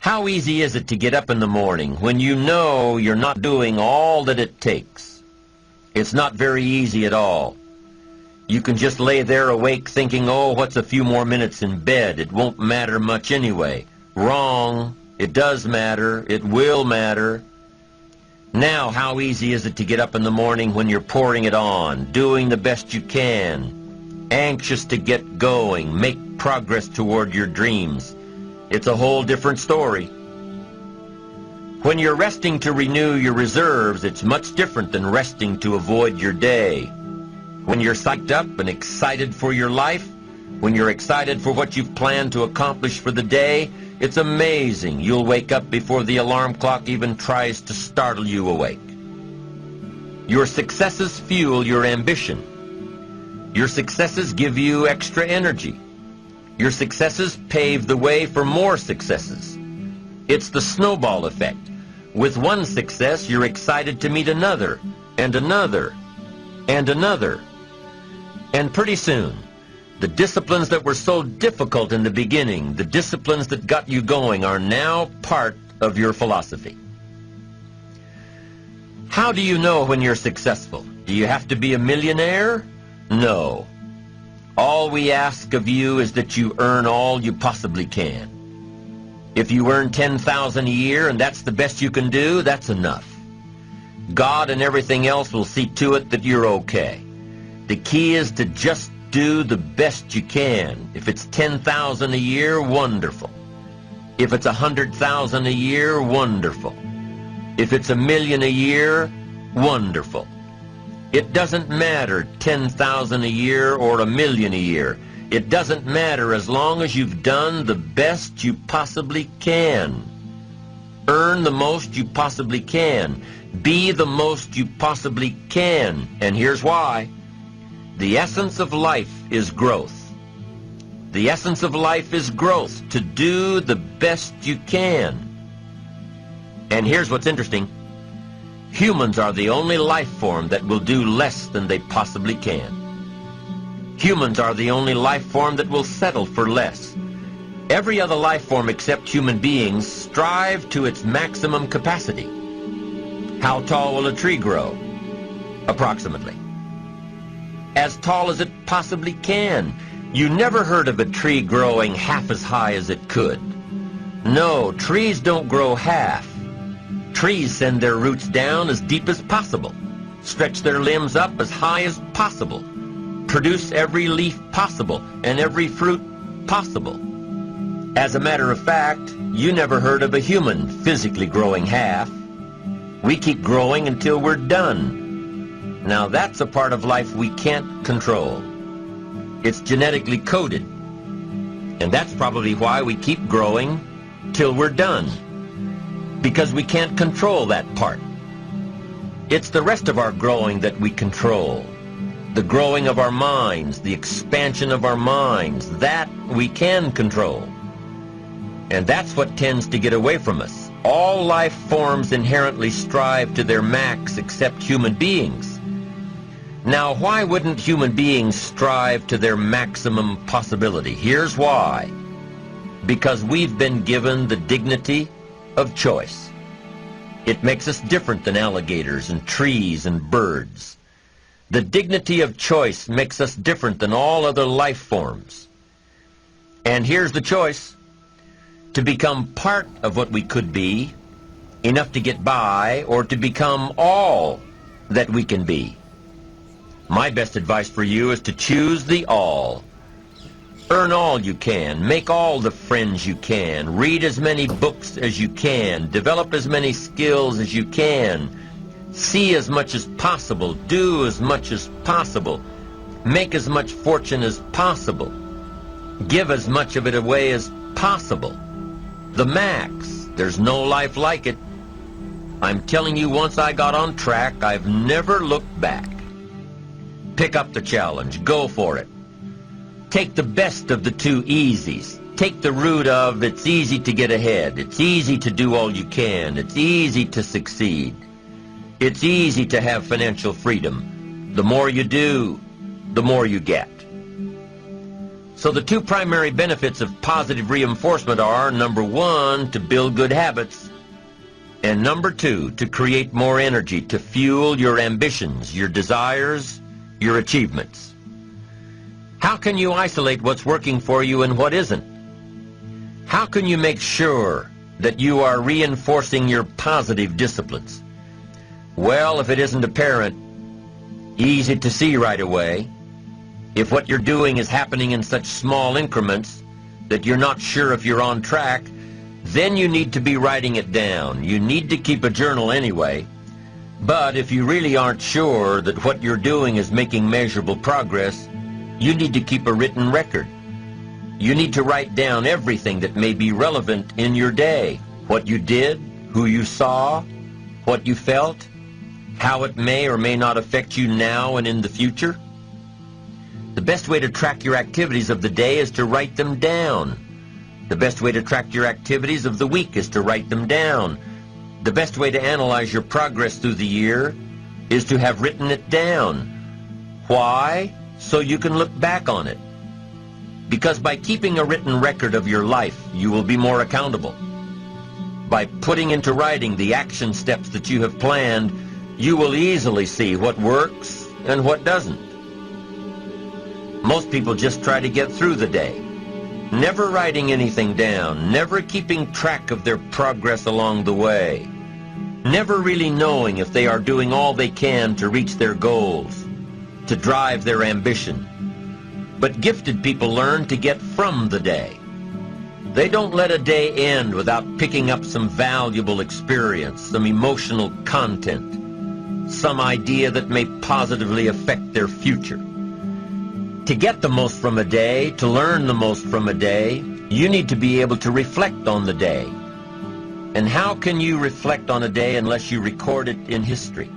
How easy is it to get up in the morning when you know you're not doing all that it takes? It's not very easy at all. You can just lay there awake thinking, oh, what's a few more minutes in bed? It won't matter much anyway. Wrong. It does matter. It will matter. Now, how easy is it to get up in the morning when you're pouring it on, doing the best you can, anxious to get going, make progress toward your dreams? It's a whole different story. When you're resting to renew your reserves, it's much different than resting to avoid your day. When you're psyched up and excited for your life, when you're excited for what you've planned to accomplish for the day, it's amazing. You'll wake up before the alarm clock even tries to startle you awake. Your successes fuel your ambition. Your successes give you extra energy. Your successes pave the way for more successes. It's the snowball effect. With one success, you're excited to meet another, and another, and another. And pretty soon, the disciplines that were so difficult in the beginning, the disciplines that got you going, are now part of your philosophy. How do you know when you're successful? Do you have to be a millionaire? No. All we ask of you is that you earn all you possibly can. If you earn $10,000 a year and that's the best you can do, that's enough. God and everything else will see to it that you're okay. The key is to just do the best you can. If it's $10,000 a year, wonderful. If it's $100,000 a year, wonderful. If it's $1 million a year, wonderful. It doesn't matter $10,000 a year or $1 million a year. It doesn't matter as long as you've done the best you possibly can. Earn the most you possibly can. Be the most you possibly can. And here's why. The essence of life is growth. The essence of life is growth, to do the best you can. And here's what's interesting. Humans are the only life form that will do less than they possibly can. Humans are the only life form that will settle for less. Every other life form except human beings strive to its maximum capacity. How tall will a tree grow? Approximately. As tall as it possibly can. You never heard of a tree growing half as high as it could. No, trees don't grow half. Trees send their roots down as deep as possible, stretch their limbs up as high as possible, produce every leaf possible and every fruit possible. As a matter of fact, you never heard of a human physically growing half. We keep growing until we're done. Now that's a part of life we can't control. It's genetically coded. And that's probably why we keep growing till we're done. Because we can't control that part. It's the rest of our growing that we control. The growing of our minds, the expansion of our minds, that we can control. And that's what tends to get away from us. All life forms inherently strive to their max except human beings. Now, why wouldn't human beings strive to their maximum possibility? Here's why. Because we've been given the dignity of choice. It makes us different than alligators and trees and birds. The dignity of choice makes us different than all other life forms. And here's the choice. To become part of what we could be, enough to get by, or to become all that we can be. My best advice for you is to choose the all. Earn all you can, make all the friends you can, read as many books as you can, develop as many skills as you can, see as much as possible, do as much as possible, make as much fortune as possible, give as much of it away as possible. The max. There's no life like it. I'm telling you, once I got on track, I've never looked back. Pick up the challenge. Go for it. Take the best of the two easies. Take the route of it's easy to get ahead. It's easy to do all you can. It's easy to succeed. It's easy to have financial freedom. The more you do, the more you get. So the two primary benefits of positive reinforcement are, number one, to build good habits, and number two, to create more energy, to fuel your ambitions, your desires, your achievements. How can you isolate what's working for you and what isn't? How can you make sure that you are reinforcing your positive disciplines? Well, if it isn't apparent, easy to see right away, if what you're doing is happening in such small increments that you're not sure if you're on track, then you need to be writing it down. You need to keep a journal anyway. But if you really aren't sure that what you're doing is making measurable progress, you need to keep a written record. You need to write down everything that may be relevant in your day. What you did, who you saw, what you felt, how it may or may not affect you now and in the future. The best way to track your activities of the day is to write them down. The best way to track your activities of the week is to write them down. The best way to analyze your progress through the year is to have written it down. Why? So you can look back on it. Because by keeping a written record of your life, you will be more accountable. By putting into writing the action steps that you have planned, you will easily see what works and what doesn't. Most people just try to get through the day, never writing anything down, never keeping track of their progress along the way, never really knowing if they are doing all they can to reach their goals, to drive their ambition. But gifted people learn to get from the day. They don't let a day end without picking up some valuable experience, some emotional content, some idea that may positively affect their future. To get the most from a day, to learn the most from a day, you need to be able to reflect on the day. And how can you reflect on a day unless you record it in history?